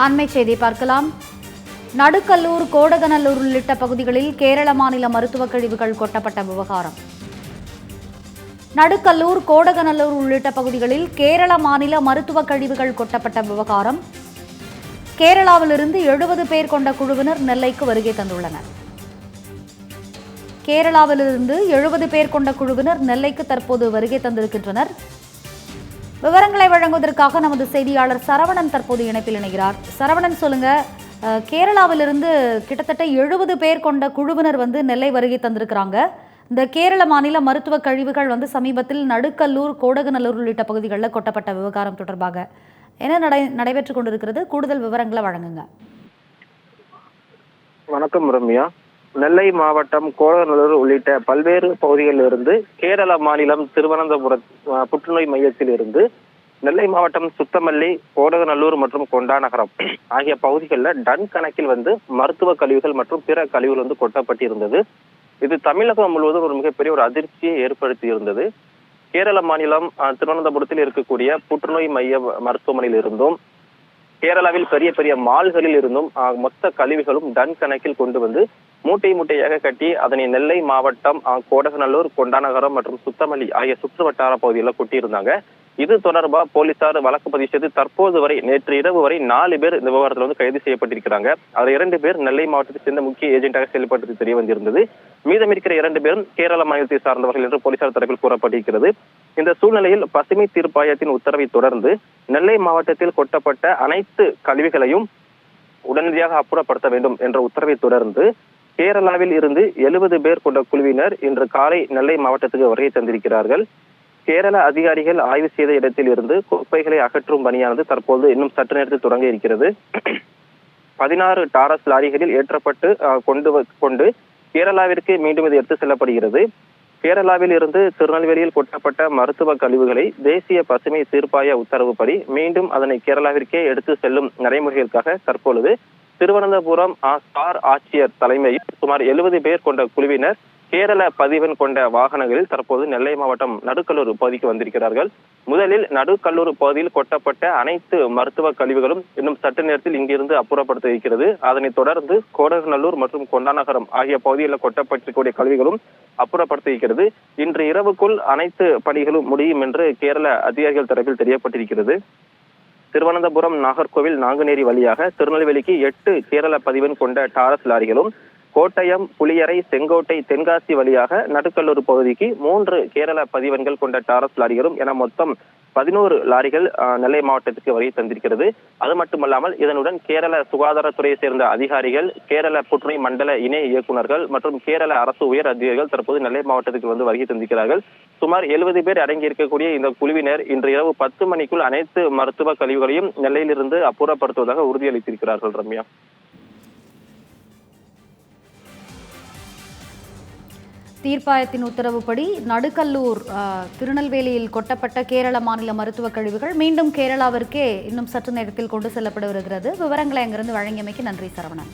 அண்மை செய்தி பார்க்கலாம். நடுக்கல்லூர், கோடகநல்லூர் உள்ளிட்ட பகுதிகளில் கேரள மாநில மருத்துவக் கழிவுகள் கொட்டப்பட்ட விவகாரம். நடுக்கல்லூர், கோடகநல்லூர் உள்ளிட்ட பகுதிகளில் கேரள மாநில மருத்துவக் கழிவுகள் கொட்டப்பட்ட விவகாரம். கேரளாவிலிருந்து 70 பேர் கொண்ட குழுவினர் நெல்லைக்கு வருகை தந்துள்ளனர். கேரளாவிலிருந்து 70 பேர் கொண்ட குழுவினர் நெல்லைக்கு தற்போது வருகை தந்திருக்கின்றனர். விவரங்களை வழங்குவதற்காக நமது செய்தியாளர் சரவணன் தற்போது இணைப்பில் இணைகிறார். சரவணன், சொல்லுங்க, கேரளாவிலிருந்து கிட்டத்தட்ட 70 பேர் கொண்ட குழுவினர் நெல்லை வருகை தந்திருக்கிறாங்க. இந்த கேரள மாநில மருத்துவ கழிவுகள் சமீபத்தில் நடுக்கல்லூர், கோடகநல்லூர் உள்ளிட்ட பகுதிகளில் கொட்டப்பட்ட விவகாரம் தொடர்பாக என்ன நடைபெற்றுக் கொண்டிருக்கிறது? கூடுதல் விவரங்களை வழங்குங்க. வணக்கம் ரம்யா. நெல்லை மாவட்டம் கோடகநல்லூர் உள்ளிட்ட பல்வேறு பகுதிகளில் இருந்து கேரள மாநிலம் திருவனந்தபுரம் புற்றுநோய் மையத்தில் இருந்து நெல்லை மாவட்டம் சுத்தமல்லி, கோடகநல்லூர் மற்றும் கொண்டாநகரம் ஆகிய பகுதிகளில் டன் கணக்கில் மருத்துவ கழிவுகள் மற்றும் பிற கழிவுகள் கொட்டப்பட்டிருந்தது. இது தமிழகம் முழுவதும் ஒரு மிகப்பெரிய ஒரு அதிர்ச்சியை ஏற்படுத்தி இருந்தது. கேரள மாநிலம் திருவனந்தபுரத்தில் இருக்கக்கூடிய புற்றுநோய் மைய மருத்துவமனையில் இருந்தும் கேரளாவில் பெரிய பெரிய மால்களில் இருந்தும் மொத்த கழிவுகளும் டன் கணக்கில் கொண்டு மூட்டை மூட்டையாக கட்டி அதனை நெல்லை மாவட்டம் கோடகநல்லூர், கொண்டாநகரம் மற்றும் சுத்தமல்லி ஆகிய சுற்று வட்டார பகுதிகளில் கொட்டியிருந்தாங்க. இது தொடர்பாக போலீசார் வழக்கு பதிவு செய்து தற்போது வரை நேற்று இரவு வரை 4 பேர் இந்த விவகாரத்தில் கைது செய்யப்பட்டிருக்கிறாங்க. அதில் 2 பேர் நெல்லை மாவட்டத்தை சேர்ந்த முக்கிய ஏஜென்டாக செயல்பட்டது தெரிய வந்திருந்தது. மீதம் இருக்கிற 2 பேரும் கேரள மாநிலத்தை சார்ந்தவர்கள் என்று போலீசார் தரப்பில் கூறப்பட்டிருக்கிறது. இந்த சூழ்நிலையில் பசுமை தீர்ப்பாயத்தின் உத்தரவை தொடர்ந்து நெல்லை மாவட்டத்தில் கொட்டப்பட்ட அனைத்து கழிவுகளையும் உடனடியாக அப்புறப்படுத்த வேண்டும் என்ற உத்தரவை தொடர்ந்து கேரளாவில் இருந்து 70 பேர் கொண்ட குழுவினர் இன்று காலை நெல்லை மாவட்டத்துக்கு வருகை தந்திருக்கிறார்கள். கேரள அதிகாரிகள் ஆய்வு செய்த இடத்தில் இருந்து குப்பைகளை அகற்றும் பணியானது தற்போது இன்னும் சற்று நேரத்தில் தொடங்க இருக்கிறது. 16 டாரஸ் லாரிகளில் ஏற்றப்பட்டு கொண்டு கேரளாவிற்கு மீண்டும் இது எடுத்து செல்லப்படுகிறது. கேரளாவில் இருந்து திருநெல்வேலியில் கொட்டப்பட்ட மருத்துவ கழிவுகளை தேசிய பசுமை தீர்ப்பாய உத்தரவுப்படி மீண்டும் அதனை கேரளாவிற்கே எடுத்து செல்லும் நடைமுறைகளுக்காக தற்பொழுது திருவனந்தபுரம் ஸ்டார் ஆட்சியர் தலைமையில் சுமார் 70 பேர் கொண்ட குழுவினர் கேரள பதிவெண் கொண்ட வாகனங்களில் தற்போது நெல்லை மாவட்டம் நடுக்கல்லூர் பகுதிக்கு வந்திருக்கிறார்கள். முதலில் நடுக்கல்லூர் பகுதியில் கொட்டப்பட்ட அனைத்து மருத்துவ கழிவுகளும் இன்னும் சற்று நேரத்தில் இங்கிருந்து அப்புறப்படுத்த இருக்கிறது. அதனைத் தொடர்ந்து கோடகநல்லூர் மற்றும் கொண்டாநகரம் ஆகிய பகுதிகளில் கொட்டப்பட்டிருக்கக்கூடிய கழிவுகளும் அப்புறப்படுத்த இருக்கிறது. இன்று இரவுக்குள் அனைத்து பணிகளும் முடியும் என்று கேரள அதிகாரிகள் தரப்பில் தெரியப்பட்டிருக்கிறது. திருவனந்தபுரம், நாகர்கோவில், நாங்குநேரி வழியாக திருநெல்வேலிக்கு 8 கேரள பதிவெண் கொண்ட டாரஸ் லாரிகளும், கோட்டயம், புளியரை, செங்கோட்டை, தென்காசி வழியாக நடுக்கல்லூர் பகுதிக்கு 3 கேரள பதிவெண்கள் கொண்ட டாரஸ் லாரிகளும் என மொத்தம் 11 லாரிகள் நெல்லை மாவட்டத்துக்கு வருகை தந்திருக்கிறது. அது மட்டுமல்லாமல் இதனுடன் கேரள சுகாதாரத்துறையை சேர்ந்த அதிகாரிகள், கேரள புற்றுநோய் மண்டல இணை இயக்குநர்கள் மற்றும் கேரள அரசு உயர் அதிகாரிகள் தற்போது நெல்லை மாவட்டத்துக்கு வருகை தந்திருக்கிறார்கள். சுமார் 70 பேர் அடங்கி இருக்கக்கூடிய இந்த குழுவினர் இன்று இரவு 10 மணிக்குள் அனைத்து மருத்துவ கழிவுகளையும் நெல்லையிலிருந்து அப்புறப்படுத்துவதாக உறுதியளித்திருக்கிறார்கள். ரம்யா, தீர்ப்பாயத்தின் உத்தரவுப்படி நடுக்கல்லூர், திருநெல்வேலியில் கொட்டப்பட்ட கேரள மாநில மருத்துவ கழிவுகள் மீண்டும் கேரளாவிற்கே இன்னும் சற்று நேரத்தில் கொண்டு செல்லப்பட வருகிறது. விவரங்களை அங்கிருந்து வழங்கியமைக்கு நன்றி சரவணன்.